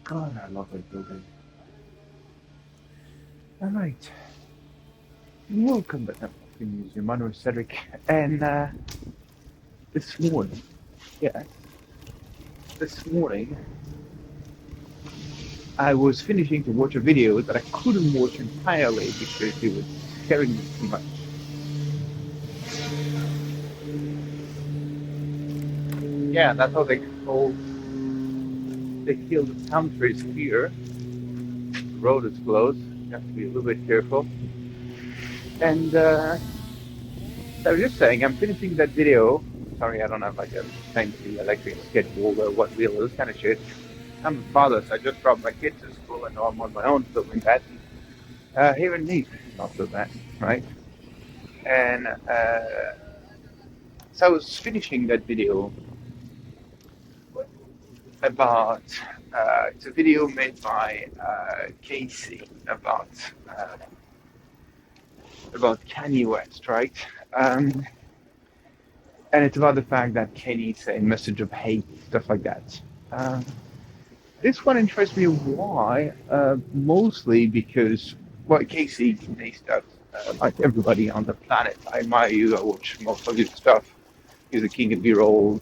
God, I love that building. All right. Welcome back to the museum. My name is Cedric. And this morning, yeah, this morning, I was finishing to watch a video that I couldn't watch entirely because it was scaring me too much. Yeah, that's how they control, they kill the palm trees here. The road is closed. You have to be a little bit careful. And I was just saying, I'm finishing that video. Sorry, I don't have like a fancy electric schedule or what wheel, this kind of shit. I'm a father, so I just dropped my kids to school and now I'm on my own filming that. Here in Nice, not so bad, right? And so I was finishing that video about, it's a video made by Casey uh, about Kanye West, right? Um, and it's about the fact that Kenny's a message of hate, stuff like that. Um, this one interests me. Why? Mostly because, well, Casey Neistat, like everybody on the planet, I admire you. I watch most of his stuff. He's the king of B-roll,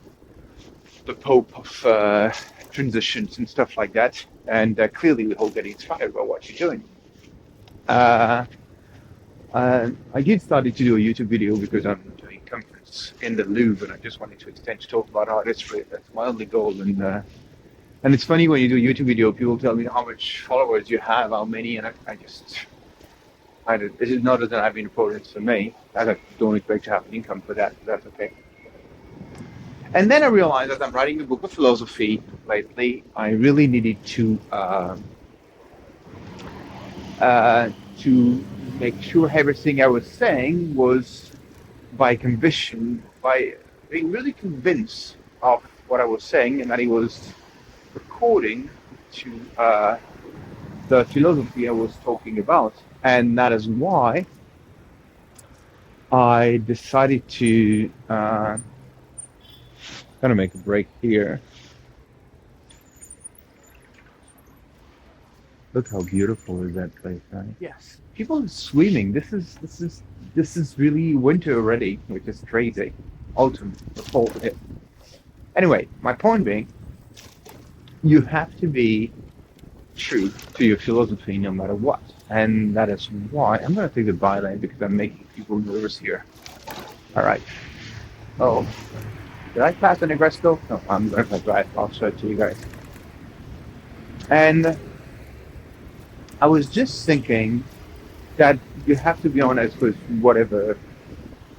the pope of transitions and stuff like that. And clearly, we all get inspired by what you're doing. Uh, I did started to do a YouTube video because I'm doing conference in the Louvre, and I just wanted to extend to talk about art history. That's my only goal. And it's funny when you do a YouTube video, people tell me how much followers you have, how many, and I just, this is not as an having importance for me. I don't expect to have an income for that, but that's okay. And then I realized that I'm writing a book of philosophy lately. I really needed to make sure everything I was saying was by conviction, by being really convinced of what I was saying, and that it was according to the philosophy I was talking about. And that is why I decided to kind of make a break here. Look how beautiful is that place, right? Yes, people are swimming. This is really winter already, which is crazy. Autumn, the fall. Anyway, my point being, you have to be true to your philosophy no matter what. And that is why I'm going to take the bylane because I'm making people nervous here. All right. Oh, did I pass an aggressive? No, I'm going to drive. I'll show it to you guys. And I was just thinking that you have to be honest with whatever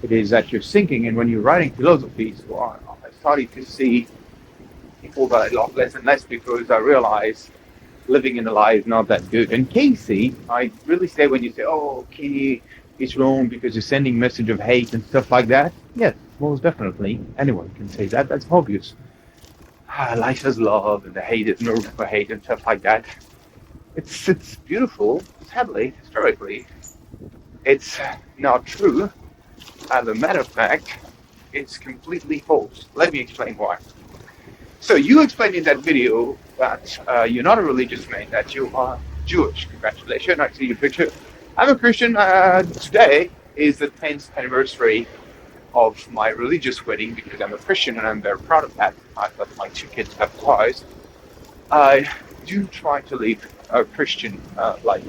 it is that you're thinking. And when you're writing philosophy, so I started to see people that I love less and less because I realized living in a lie is not that good. And Casey, I really say when you say, oh, Kenny is wrong because you're sending message of hate and stuff like that. Yes, most definitely. Anyone can say that. That's obvious. Life is love and the hate is no room for hate and stuff like that. It's beautiful. Sadly, historically, it's not true. As a matter of fact, it's completely false. Let me explain why. So you explained in that video that you're not a religious man, that you are Jewish. Congratulations, I see your picture. I'm a Christian. Today is the 10th anniversary of my religious wedding because I'm a Christian and I'm very proud of that. I've got my two kids baptized. I do try to live a Christian life.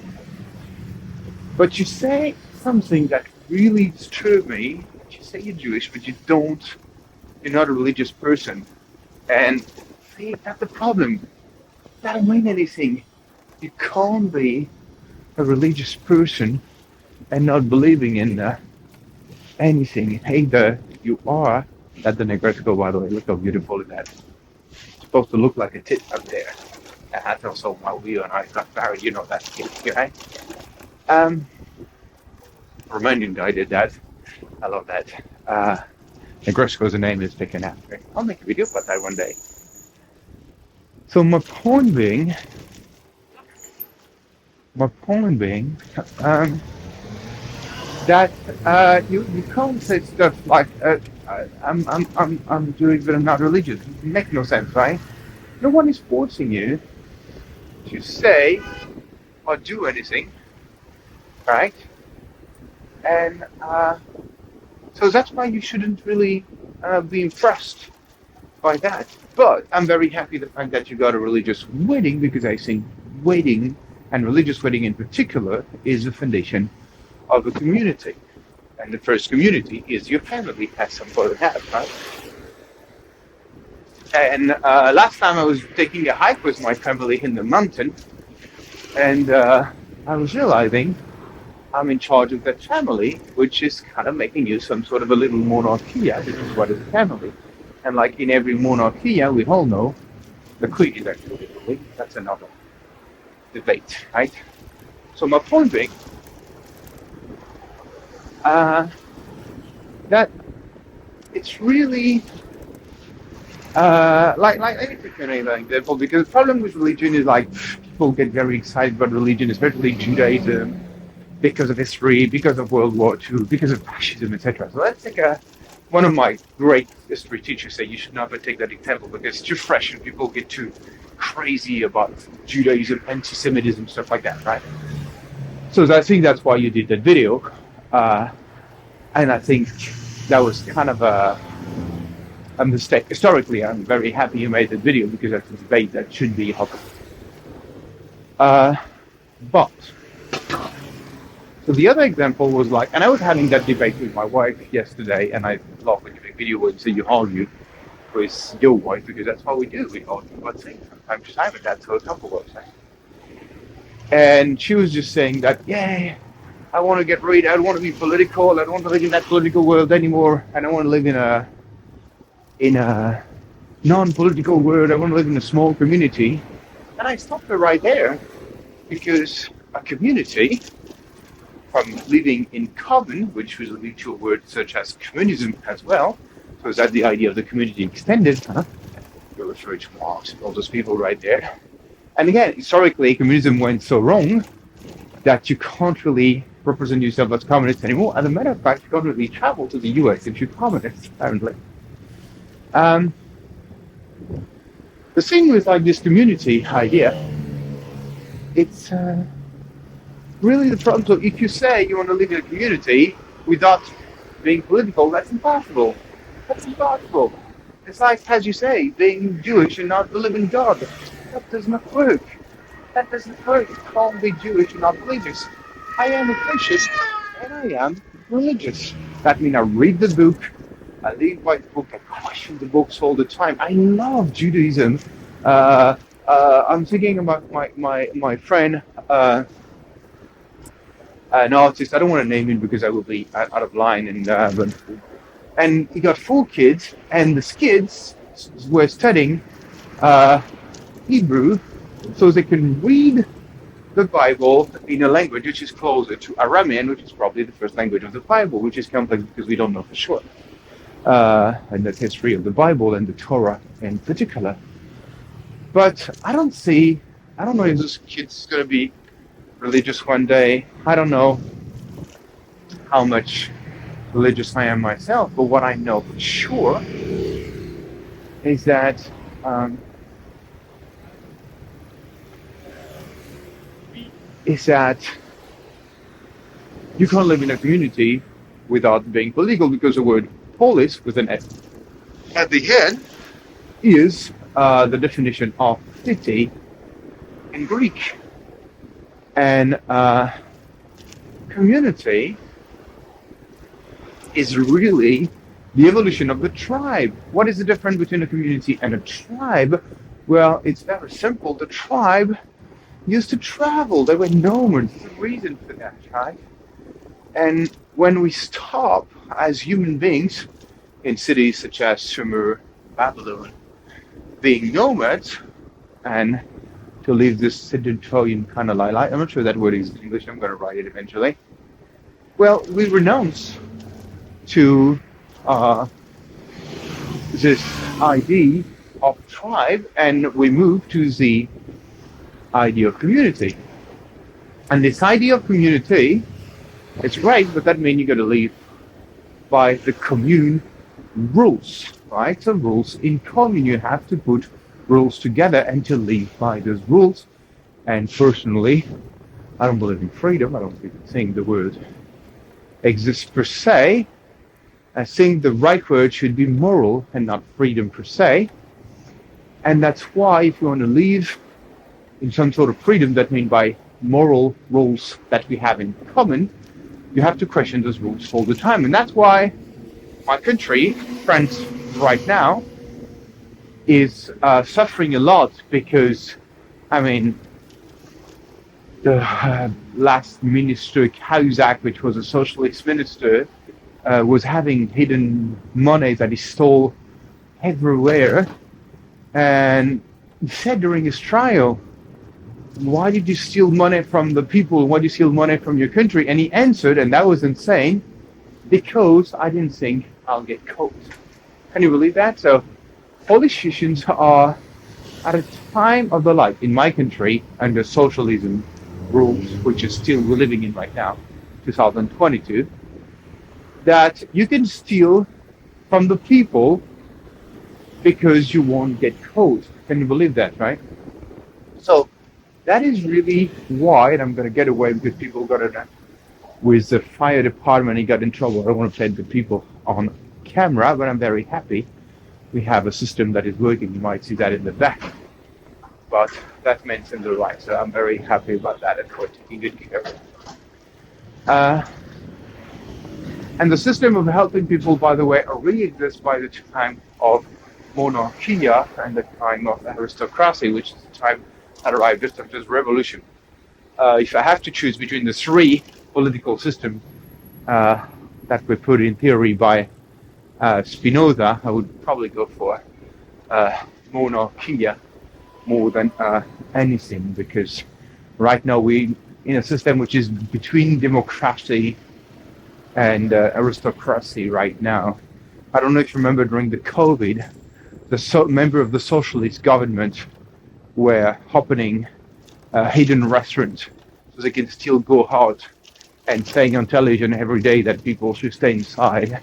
But you say something that really disturbed me. You say you're Jewish, but you're not a religious person. And see, that's the problem. That don't mean anything. You can't be a religious person and not believing in anything. Either you are, that's the Negressico, by the way, look how beautiful is that. It's supposed to look like a tit up there. And that's also my wheel and I got married, you know that kid, right? Romanian guy did that. I love that. Negressico's a name is taken after. I'll make a video about that one day. So my point being, that you can't say stuff like I'm Jewish but I'm not religious. It makes no sense, right? No one is forcing you to say or do anything, right? And so that's why you shouldn't really be impressed by that. But I'm very happy the fact that you got a religious wedding, because I think wedding, and religious wedding in particular, is the foundation of a community. And the first community is your family, as some people have, right? And last time I was taking a hike with my family in the mountain, and I was realizing I'm in charge of that family, which is kind of making you some sort of a little monarchia, which is what is a family. And like in every monarchia, we all know the queen is actually the queen. That's another debate, right? So my point being that it's really let me take another example, because the problem with religion is like people get very excited about religion, especially Judaism, because of history, because of World War II, because of fascism, etc. So let's take one of my great history teachers say you should never take that example because it's too fresh and people get too crazy about Judaism, anti-Semitism, stuff like that, right? So I think that's why you did that video, and I think that was kind of a mistake. Historically, I'm very happy you made that video because that's a debate that should be happening. But so the other example was like, and I was having that debate with my wife yesterday, and I love when you make video and so you argue with your wife, because that's what we do. We argue about things from time to time, and that's how a couple works. And she was just saying that, yeah, I want to get rid, I don't want to be political, I don't want to live in that political world anymore, and I want to live in a non-political world, I want to live in a small community. And I stopped her right there, because a community, from living in common, which was lead to a word such as communism as well. So is that the idea of the community extended? You're referring to Marx and all those people right there. And again, historically, communism went so wrong that you can't really represent yourself as communist anymore. As a matter of fact, you can't really travel to the US if you're communist, apparently. The thing with like this community idea, it's really the problem. So if you say you want to live in a community without being political, that's impossible. That's impossible. It's like, as you say, being Jewish and not believing God. That does not work. That doesn't work. You can't be Jewish and not religious. I am a Christian and I am religious. That means I read the book, I live by the book, I question the books all the time. I love Judaism. I'm thinking about my friend, an artist. I don't want to name him because I will be out of line. And he got 4 kids, and the kids were studying Hebrew so they can read the Bible in a language which is closer to Aramean, which is probably the first language of the Bible, which is complex because we don't know for sure. And the history of the Bible and the Torah in particular. But I don't know if this kid's going to be religious one day. I don't know how much religious I am myself, but what I know for sure is that you can't live in a community without being political, because the word polis with an S at the end is the definition of city in Greek. And community is really the evolution of the tribe. What is the difference between a community and a tribe? Well, it's very simple. The tribe used to travel. They were nomads. There's a reason for that, right? And when we stop as human beings in cities such as Sumer, Babylon, being nomads, and to live this sedentarian kind of life, I'm not sure that word is in English, I'm going to write it eventually. Well, we renounce to this idea of tribe, and we move to the idea of community. And this idea of community, it's great, but that means you got to live by the commune rules, right? So rules in commune, you have to put rules together and to live by those rules And personally, I don't believe in freedom. I don't think the word exists per se. I think the right word should be moral and not freedom per se. And that's why if you want to live in some sort of freedom, that means by moral rules that we have in common, you have to question those rules all the time. And that's why my country, France, right now, is suffering a lot because, I mean, the last minister, Cahuzac, which was a socialist minister, was having hidden money that he stole everywhere. And he said during his trial, why did you steal money from the people? Why did you steal money from your country? And he answered, and that was insane, because I didn't think I'll get caught. Can you believe that? So politicians are at a time of their life in my country under socialism rules, which is still we're living in right now, 2022, that you can steal from the people because you won't get caught. Can you believe that, right? So that is really why, and I'm going to get away because people got it with the fire department, he got in trouble. I don't want to play the people on camera, but I'm very happy we have a system that is working. You might see that in the back, but that means in the right. So I'm very happy about that, and we're taking good care of it. And the system of helping people, by the way, already exists by the time of monarchy and the time of aristocracy, which is the time that arrived just after the revolution. If I have to choose between the three political systems that were put in theory by Spinoza, I would probably go for monarchy more than anything, because right now we're in a system which is between democracy and aristocracy right now. I don't know if you remember during the COVID, the member of the socialist government were opening hidden restaurants so they can still go out and saying on television every day that people should stay inside.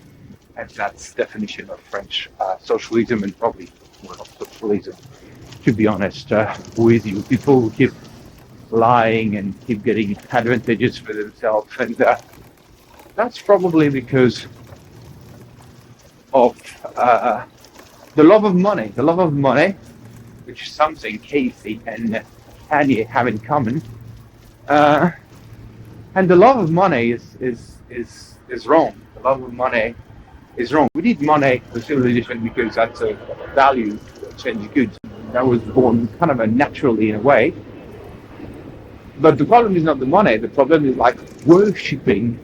And that's the definition of French socialism, and probably world socialism, to be honest with you. People who keep lying and keep getting advantages for themselves, and that's probably because of the love of money, which is something Casey and Kanye have in common. And the love of money is wrong. The love of money is wrong. We need money for civilization because that's a value to exchange goods. That was born kind of naturally in a way. But the problem is not the money. The problem is like worshipping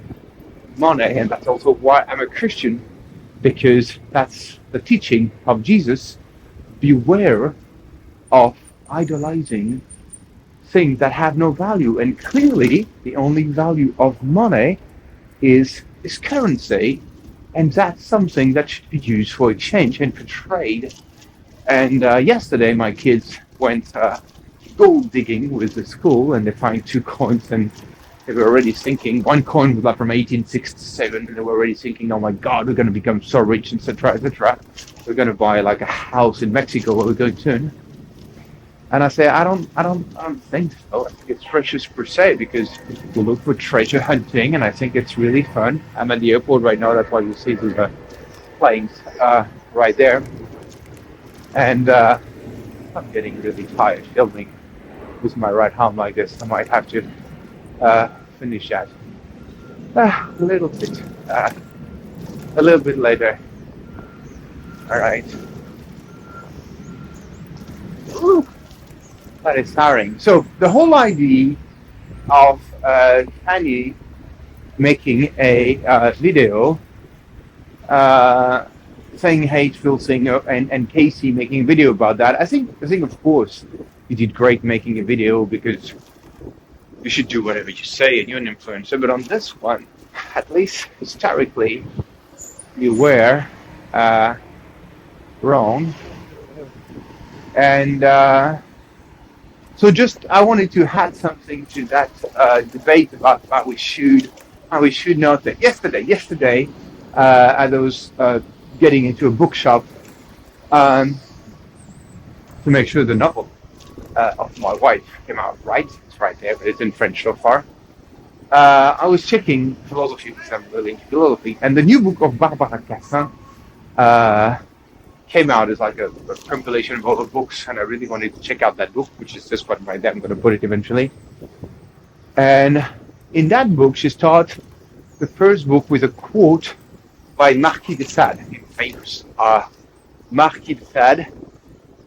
money, and that's also why I'm a Christian, because that's the teaching of Jesus. Beware of idolizing things that have no value, and clearly the only value of money is currency, and that's something that should be used for exchange and for trade. And yesterday my kids went gold digging with the school, and they find 2 coins, and they were already thinking, one coin was like from 1867, and they were already thinking, oh my God, we're going to become so rich, etc., etc. We're going to buy like a house in Mexico where we're going to. And I say, I don't think so. I think it's treasures per se, because we look for treasure hunting, and I think it's really fun. I'm at the airport right now. That's why you see the planes right there. And I'm getting really tired filming with my right arm like this. I might have to finish that a little bit later. All right. Ooh, that is tiring. So the whole idea of Kanye making a video saying hateful thing, and Casey making a video about that, I think of course you did great making a video, because you should do whatever you say and you're an influencer. But on this one, at least historically, you were wrong. And so just I wanted to add something to that debate about how we should not. That yesterday, as I was getting into a bookshop to make sure the novel of my wife came out, right? It's right there, but it's in French so far. I was checking philosophy because I'm really into philosophy, and the new book of Barbara Cassin uh, came out as like a compilation of all the books, and I really wanted to check out that book, which is just what right there. I'm going to put it eventually. And in that book, she starts the first book with a quote by Marquis de Sade, famous Marquis de Sade,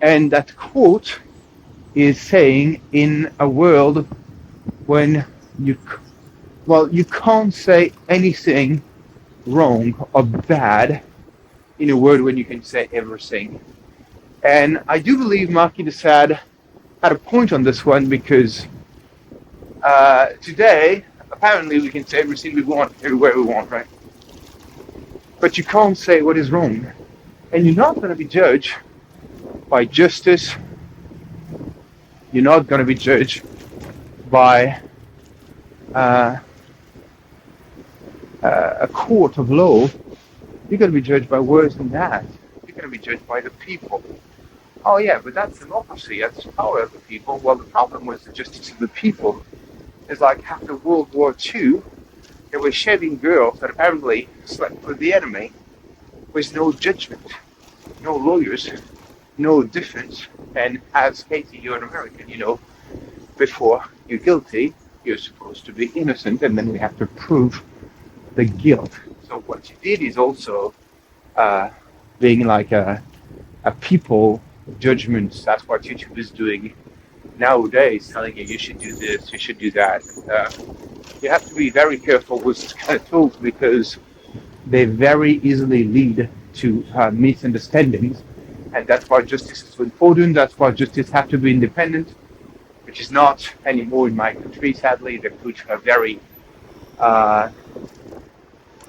and that quote is saying, "In a world when you can't say anything wrong or bad in a world when you can say everything." And I do believe Marquis de Sade had a point on this one because today, apparently, we can say everything we want, everywhere we want, right? But you can't say what is wrong. And you're not going to be judged by justice. You're not going to be judged by a court of law. You're going to be judged by worse than that. You're going to be judged by the people. Oh yeah, but that's democracy. That's the power of the people. Well, the problem was the justice of the people. It's like after World War II, there were shaving girls that apparently slept with the enemy with no judgment, no lawyers, no defense. And as Katie, you're an American, before you're guilty, you're supposed to be innocent, and then we have to prove the guilt. So what you did is also being like a people judgment. That's what YouTube is doing nowadays, telling you should do this, you should do that. You have to be very careful with this kind of tools because they very easily lead to misunderstandings, and that's why justice is so important. That's why justice has to be independent, which is not anymore in my country. Sadly, they put a very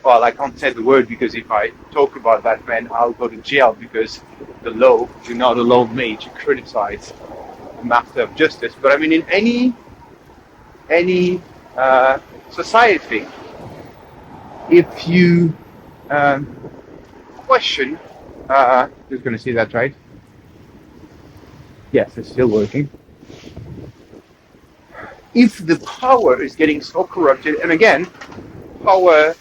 well, I can't say the word because if I talk about that, then I'll go to jail because the law do not allow me to criticize the master of justice. But I mean, in any society, if you question, who's going to see that, right? Yes, it's still working. If the power is getting so corrupted, and again, power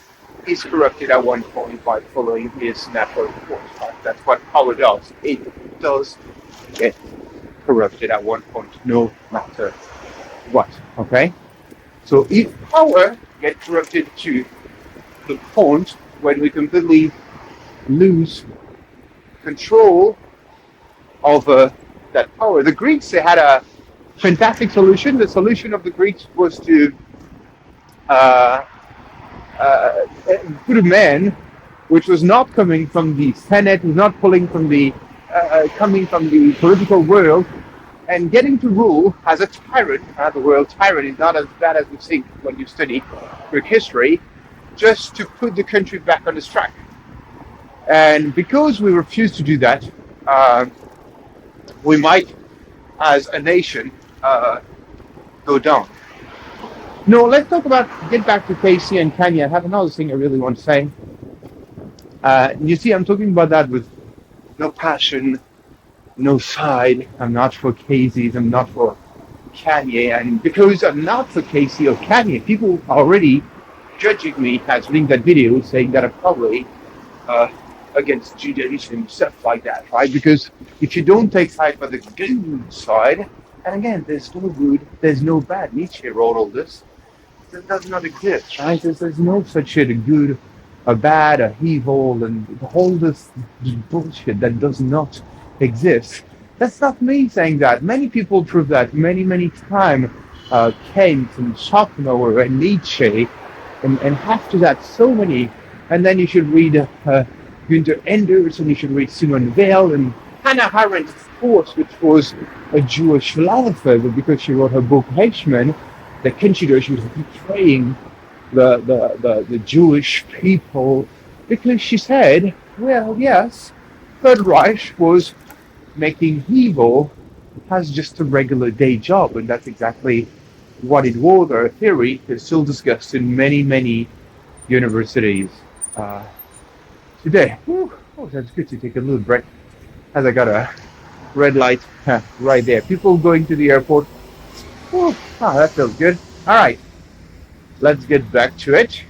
is corrupted at one point by following his natural course. Right? That's what power does. It does get corrupted at one point, no matter what. Okay? So if power gets corrupted to the point when we completely lose control over that power, the Greeks, they had a fantastic solution. The solution of the Greeks was to put a man which was not coming from the Senate, was not coming from the political world, and getting to rule as a tyrant. The word tyrant is not as bad as we think when you study Greek history, just to put the country back on its track. And because we refuse to do that, we might, as a nation, go down. No, let's get back to Casey and Kanye. I have another thing I really want to say. You see, I'm talking about that with no passion, no side. I'm not for Casey, I'm not for Kanye. And because I'm not for Casey or Kanye, people are already judging me as linked that video saying that I'm probably against Judaism, stuff like that, right? Because if you don't take side by the good side, and again, there's no good, there's no bad. Nietzsche wrote all this. That does not exist, right? There's no such shit, a good, a bad, a evil, and all this bullshit that does not exist. That's not me saying that. Many people prove that many times. Kant and Schopenhauer and Nietzsche, and after that, so many. And then you should read Günther Enders, and you should read Simone Weil, and Hannah Arendt, of course, which was a Jewish philosopher, but because she wrote her book Heishman, they consider she was betraying the Jewish people because she said, well, yes, Third Reich was making evil as just a regular day job, and that's exactly what it was. Our theory is still discussed in many universities today. Whew. Oh, that's good to take a little break as I gotta red light right there. People going to the airport. Oh, that feels good. All right, let's get back to it.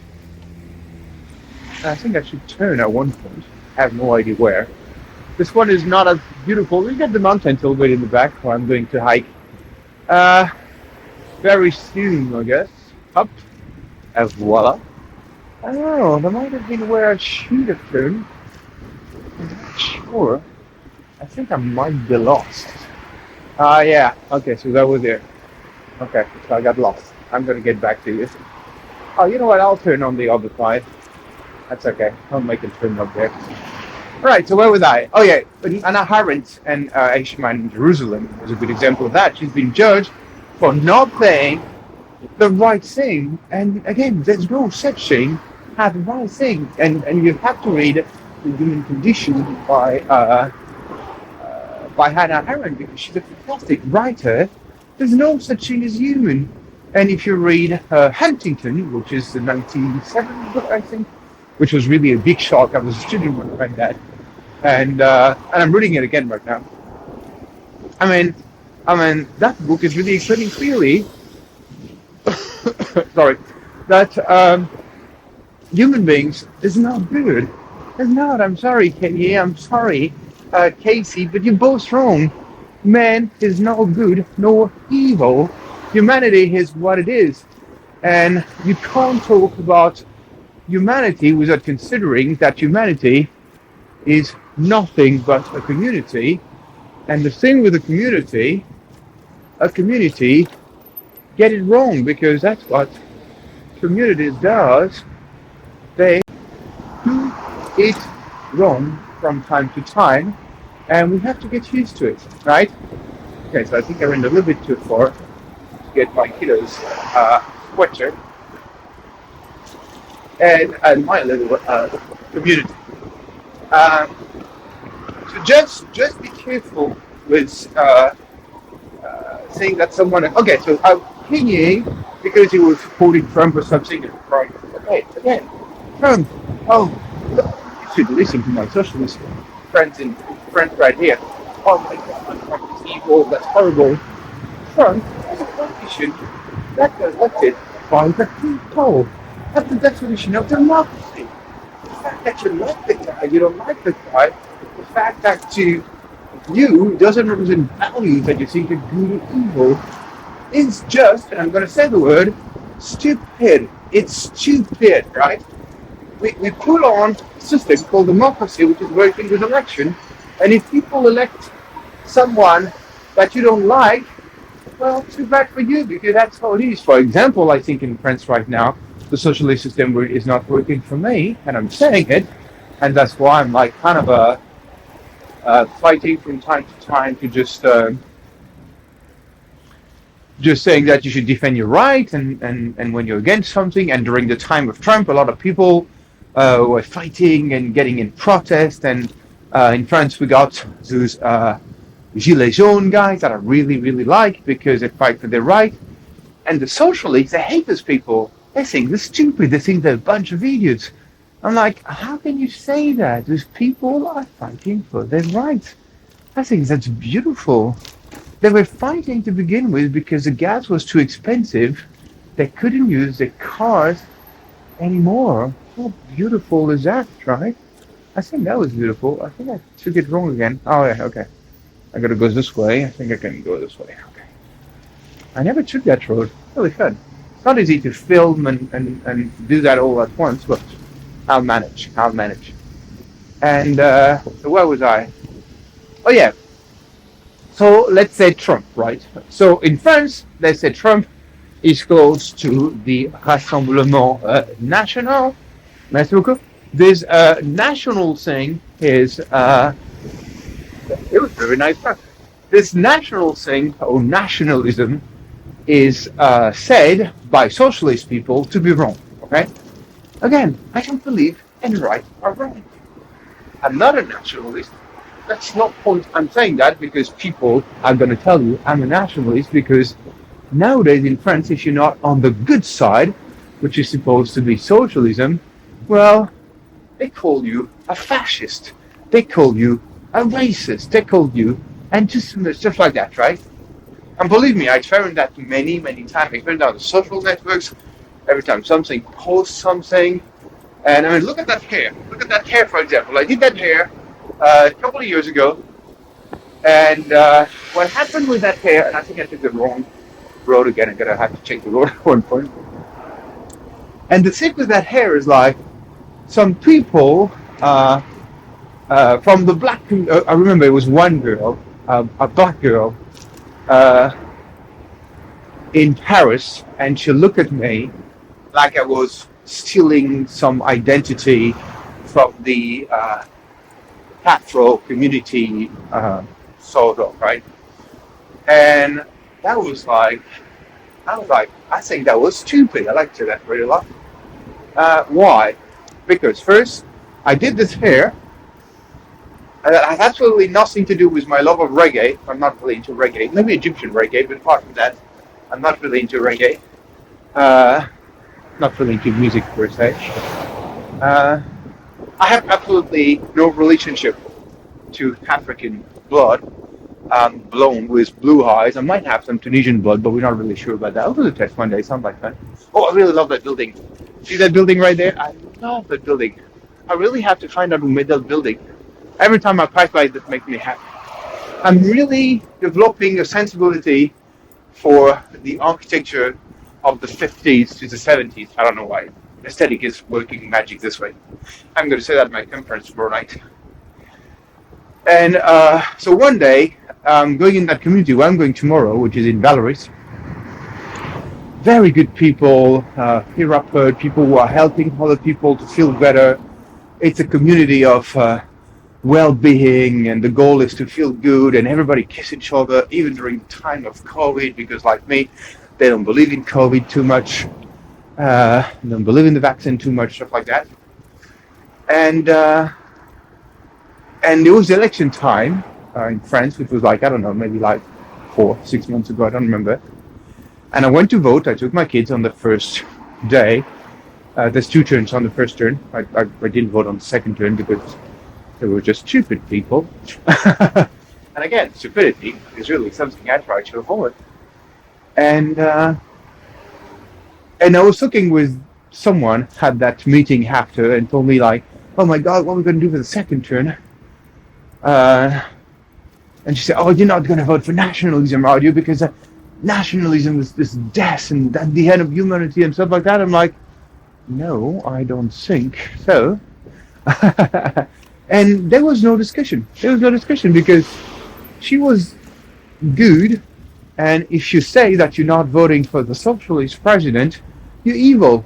I think I should turn at one point. I have no idea where. This one is not as beautiful. We got the mountains all the way in the back where I'm going to hike. Uh, Very soon, I guess. Up. And voila. I don't know. That might have been where I should have turned. I'm not sure. I think I might be lost. Yeah. Okay, so that was it. Okay, so I got lost. I'm going to get back to you. Oh, you know what? I'll turn on the other side. That's okay. I'll make it turn up there. Right, so where was I? Oh yeah, but Anna Arendt and Eichmann in Jerusalem was a good example of that. She's been judged for not saying the right thing. And again, there's no such thing as the right thing. And you have to read The Human Condition by Hannah Arendt because she's a fantastic writer. There's no such thing as human. And if you read Huntington, which is the 1970s book, I think, which was really a big shock. I was a student when I read that, and I'm reading it again right now. I mean, that book is really explaining clearly. Sorry, that human beings is not good. It's not. I'm sorry, Kanye. I'm sorry, Casey, but you're both wrong. Man is not good nor evil. Humanity is what it is, and you can't talk about humanity without considering that humanity is nothing but a community. And the thing with a community get it wrong because that's what communities does. They do it wrong from time to time, and we have to get used to it, right? Okay, so I think I went a little bit too far to get my kiddos sweatshirt and my little community. So just be careful with saying that someone. Okay, so Kanye, because he was supporting Trump or something, is right. Okay, again, Trump. Oh, you should listen to my socialist friends right here. Oh my God, Trump is evil. That's horrible. Trump is a politician that got elected by the people. That's the definition of democracy. The fact that you like the guy, you don't like the guy, the fact that to you doesn't represent values that you think are good or evil is just, and I'm going to say the word, stupid. It's stupid, right? We put on a system called democracy, which is working with election, and if people elect someone that you don't like, well, too bad for you, because that's how it is. For example, I think in France right now, the socialist system is not working for me, and I'm saying it, and that's why I'm like kind of fighting from time to time to just saying that you should defend your right, and when you're against something. And during the time of Trump, a lot of people were fighting and getting in protest, and in France we got those Gilets jaunes guys that I really, really like because they fight for their right. And the socialists, they hate those people. They think they're stupid. They think they're a bunch of idiots. I'm like, how can you say that? Those people are fighting for their rights. I think that's beautiful. They were fighting to begin with because the gas was too expensive. They couldn't use their cars anymore. How beautiful is that, right? I think that was beautiful. I think I took it wrong again. Oh, yeah, okay. I gotta go this way. I think I can go this way. Okay. I never took that road. Really fun. It's not easy to film and do that all at once, but I'll manage. And so where was I? Oh yeah. So let's say Trump, right? So in France, let's say Trump is close to the Rassemblement National. Merci beaucoup. This national thing is it was very nice. This national thing or nationalism is said by socialist people to be wrong. Okay. Again, I don't believe any right or wrong. I'm not a nationalist. That's not point. I'm saying that because people are going to tell you I'm a nationalist because nowadays in France, if you're not on the good side, which is supposed to be socialism, well, they call you a fascist. They call you a racist. They call you and just stuff like that, right? And believe me, I experienced that many, many times. I experienced that on the social networks. Every time something posts something, and I mean, look at that hair. Look at that hair, for example. I did that hair a couple of years ago, and what happened with that hair? And I think I took the wrong road again. I'm gonna have to check the road at one point. And the thing with that hair is like some people from the black. I remember it was one girl, a black girl, uh, in Paris, and she looked at me like I was stealing some identity from the Afro community, sort of, right? And that was like, I think that was stupid. I like to that really a lot. Why? Because first, I did this hair. And it had absolutely nothing to do with my love of reggae. I'm not really into reggae. Maybe Egyptian reggae, but apart from that, I'm not really into reggae. Uh, Not really into music per se. Uh, I have absolutely no relationship to African blood. I'm blown with blue eyes. I might have some Tunisian blood, but we're not really sure about that. I'll do the test one day. Sounds like fun. Oh, I really love that building. See that building right there? I love that building. I really have to find out who made that building. Every time I pass by, that makes me happy. I'm really developing a sensibility for the architecture of the 50s to the 70s. I don't know why. Aesthetic is working magic this way. I'm going to say that at my conference tomorrow night. And so one day, going in that community where I'm going tomorrow, which is in Valoris, very good people, here people who are helping other people to feel better. It's a community of well-being, and the goal is to feel good, and everybody kiss each other, even during the time of COVID, because like me, they don't believe in COVID too much, don't believe in the vaccine too much, stuff like that. And it was election time in France, which was like, I don't know, maybe like 4-6 months ago, I don't remember. And I went to vote. I took my kids on the first day. There's two turns on the first turn. I didn't vote on the second turn because they were just stupid people. And again, stupidity is really something I try to avoid. And I was talking with someone, had that meeting after, and told me like, oh my God, what are we going to do for the second turn? And she said, oh, you're not going to vote for nationalism, are you? Because nationalism is this death and at the end of humanity and stuff like that. I'm like, no, I don't think so. And there was no discussion. There was no discussion because she was good. And if you say that you're not voting for the socialist president, you're evil.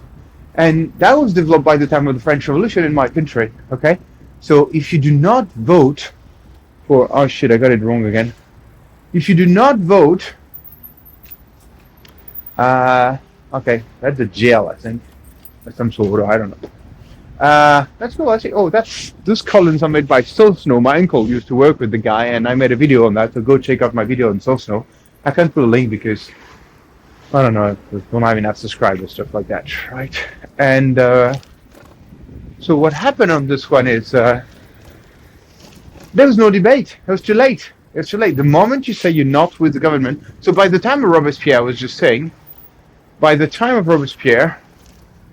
And that was developed by the time of the French Revolution in my country. Okay? So if you do not vote for, oh shit, I got it wrong again. If you do not vote, okay, that's a jail, I think. Some sort of, I don't know. That's cool. I see. Oh, those columns are made by Soul Snow. My uncle used to work with the guy, and I made a video on that. So go check out my video on Soul Snow. I can't put a link because I don't know. We don't have enough subscribers, stuff like that, right? And so what happened on this one is there was no debate. It was too late. It was too late. The moment you say you're not with the government. So by the time of Robespierre, I was just saying. By the time of Robespierre.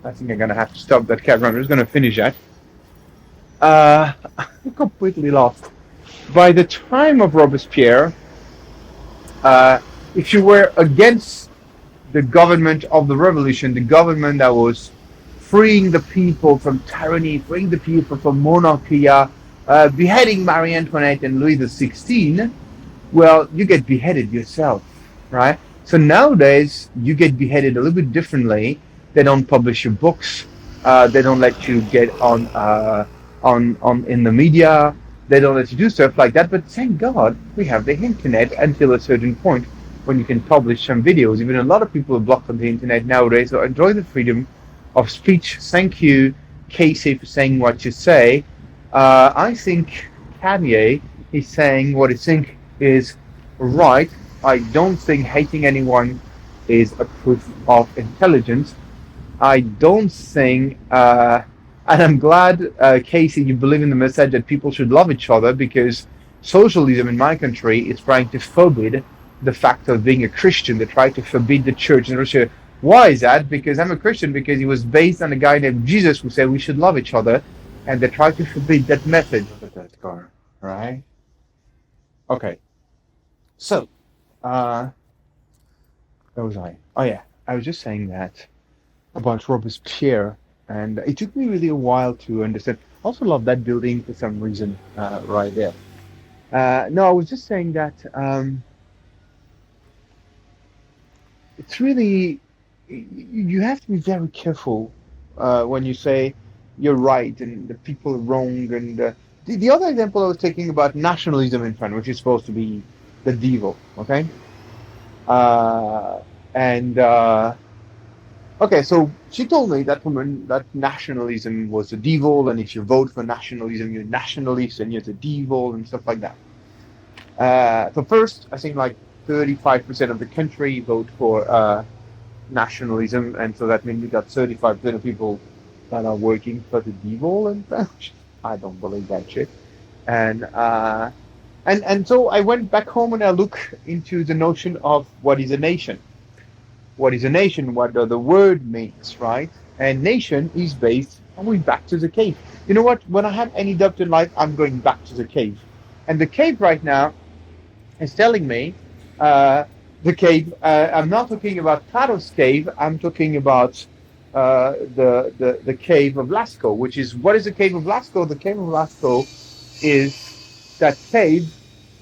I think I'm going to have to stop that camera. I'm just going to finish that. I'm completely lost. By the time of Robespierre, if you were against the government of the revolution, the government that was freeing the people from tyranny, freeing the people from monarchy, beheading Marie Antoinette and Louis XVI, well, you get beheaded yourself, right? So nowadays, you get beheaded a little bit differently. They don't publish your books. They don't let you get on in the media. They don't let you do stuff like that. But thank God we have the internet until a certain point when you can publish some videos. Even a lot of people are blocked on the internet nowadays. So enjoy the freedom of speech. Thank you, Casey, for saying what you say. I think Kanye is saying what he thinks is right. I don't think hating anyone is a proof of intelligence. I don't think, and I'm glad, Casey, you believe in the message that people should love each other because Socialism in my country is trying to forbid the fact of being a Christian. They try to forbid the church in Russia. Why is that? Because I'm a Christian, because it was based on a guy named Jesus who said we should love each other, and they try to forbid that method. Look at that car, right? Okay, so, uh, where was I? Oh yeah, I was just saying that about Robespierre, and it took me really a while to understand. I also love that building for some reason, right there. No, I was just saying that it's really you have to be very careful when you say you're right and the people are wrong. And the other example I was taking about nationalism in France, which is supposed to be the devil, okay? Uh, and Okay, so she told me that woman that nationalism was the devil, and if you vote for nationalism, you're nationalist and you're the devil and stuff like that. So first, I think like 35% of the country vote for nationalism, and so that means you got 35% of people that are working for the devil, and I don't believe that shit. And so I went back home and I look into the notion of what is a nation. What is a nation? What the word means, right? And nation is based on going back to the cave. You know what? When I have any doubt in life, I'm going back to the cave. And the cave right now is telling me uh, the cave. I'm not talking about Plato's cave. I'm talking about the cave of Lascaux, which is what is the cave of Lascaux? The cave of Lascaux is that cave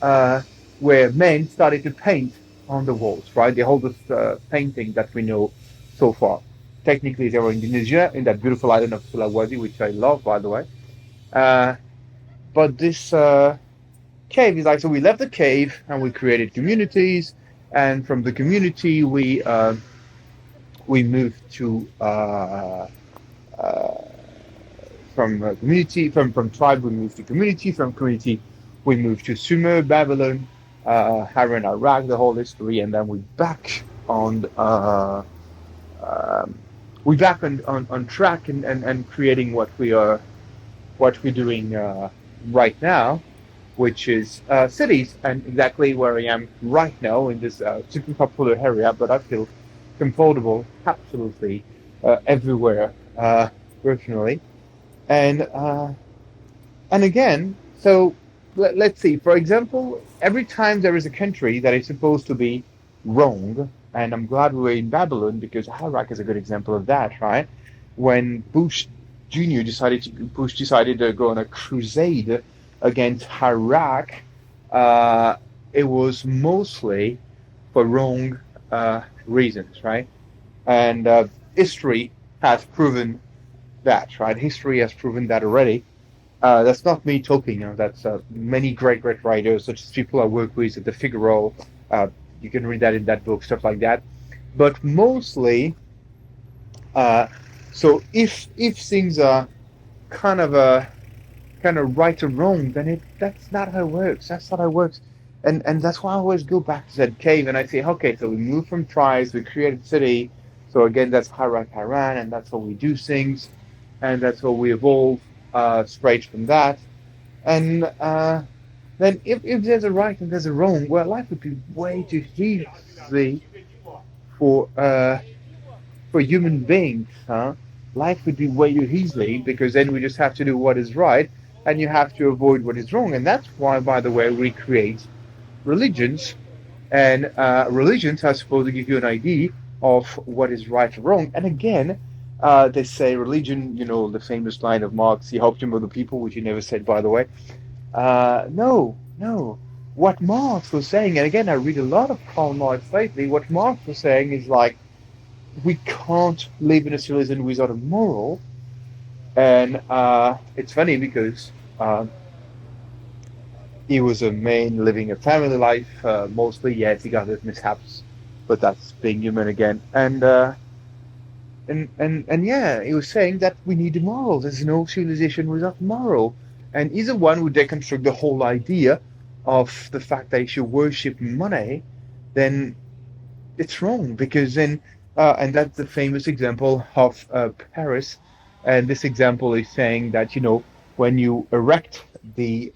uh, where men started to paint on the walls, right? The oldest painting that we know so far. Technically, they were in Indonesia, in that beautiful island of Sulawesi, which I love, by the way. Uh, but this cave is like, so we left the cave and we created communities, and from the community we moved to uh, from community, from tribe we moved to community, from community we moved to Sumer, Babylon, Haran, Iraq, the whole history, and then um, we back on track, and creating what we're doing right now, which is cities, and exactly where I am right now in this super popular area, but I feel comfortable absolutely everywhere personally. And again, so let's see. For example, every time there is a country that is supposed to be wrong, and I'm glad we were in Babylon because Iraq is a good example of that, right? When Bush decided to go on a crusade against Iraq, uh, it was mostly for wrong reasons, right? And history has proven that, right? History has proven that already. That's not me talking. That's many great writers, such as people I work with at the Figaro. Uh, you can read that in that book, stuff like that. But mostly, uh, so if things are kind of a kind of right or wrong, then that's not how it works. That's not how it works. And that's why I always go back to that cave and I say, okay, so we moved from tribes, we created city. So again, that's Haran, and that's how we do things, and that's how we evolve straight from that. And then if there's a right and there's a wrong, well, life would be way too easy for human beings, huh? Life would be way too easily because then we just have to do what is right, and you have to avoid what is wrong. And that's why, by the way, we create religions, and religions are supposed to give you an idea of what is right or wrong. And again, they say religion, the famous line of Marx, the opium of the people, which he never said, by the way. No, no. What Marx was saying, and again, I read a lot of Karl Marx lately, what Marx was saying is like, we can't live in a civilization without a moral. And it's funny because he was a man living a family life, mostly. Yes, he got his mishaps, but that's being human again. And yeah, he was saying that we need a moral. There's no civilization without moral. And he's the one who deconstruct the whole idea of the fact that if you worship money, then it's wrong because then, and that's the famous example of Paris. And this example is saying that when you erect the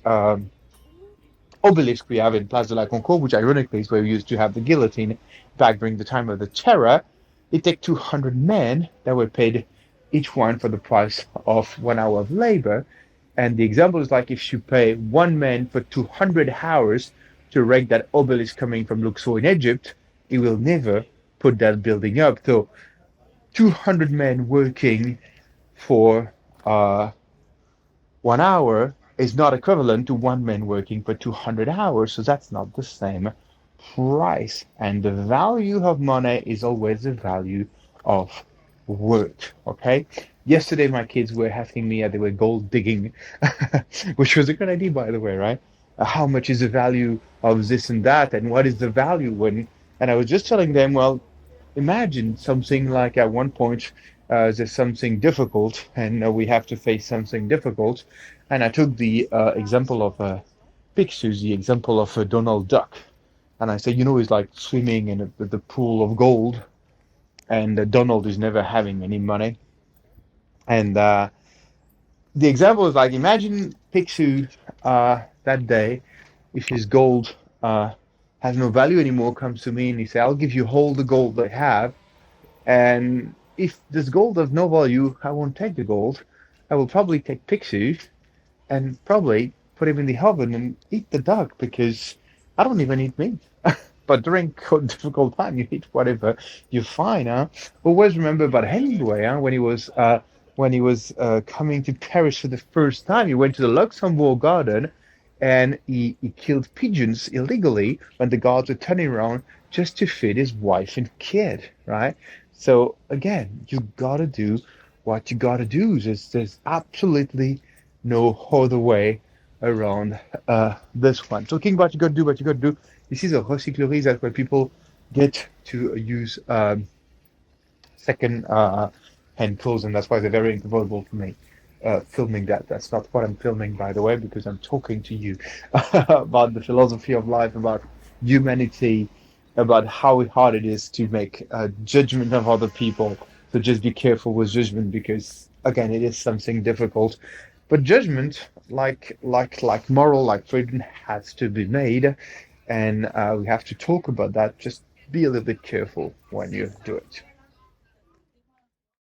obelisk we have in Place de la Concorde, which ironically is where we used to have the guillotine back during the time of the Terror. It took 200 men that were paid each one for the price of 1 hour of labor. And the example is like if you pay one man for 200 hours to erect that obelisk coming from Luxor in Egypt, he will never put that building up. So 200 men working for 1 hour is not equivalent to one man working for 200 hours. So that's not the same price. And the value of money is always the value of work. Okay. Yesterday, my kids were asking me, they were gold digging, which was a good idea, by the way, right? How much is the value of this and that, and what is the value when? And I was just telling them, well, imagine something like at one point there's something difficult, and we have to face something difficult. And I took the example of Pixies, the example of Donald Duck. And I said, he's like swimming in the pool of gold, and Donald is never having any money. And the example is like, imagine Pixiu that day, if his gold has no value anymore, comes to me and he says, I'll give you all the gold I have. And if this gold has no value, I won't take the gold. I will probably take Pixiu and probably put him in the oven and eat the duck because I don't even eat meat. But during difficult time, you eat whatever you find. Huh? Always remember about Hemingway, huh? When he was coming to Paris for the first time, he went to the Luxembourg Garden, and he killed pigeons illegally when the guards were turning around just to feed his wife and kid. Right. So again, you gotta do what you gotta do. There's absolutely no other way around this one. Talking about what you gotta do. This is a recyclerie, that's where people get to use second hand clothes, and that's why they're very uncomfortable for me filming that. That's not what I'm filming, by the way, because I'm talking to you about the philosophy of life, about humanity, about how hard it is to make a judgment of other people. So just be careful with judgment because, again, it is something difficult. But judgment, like moral, like freedom, has to be made, and we have to talk about that. Just be a little bit careful when you do it.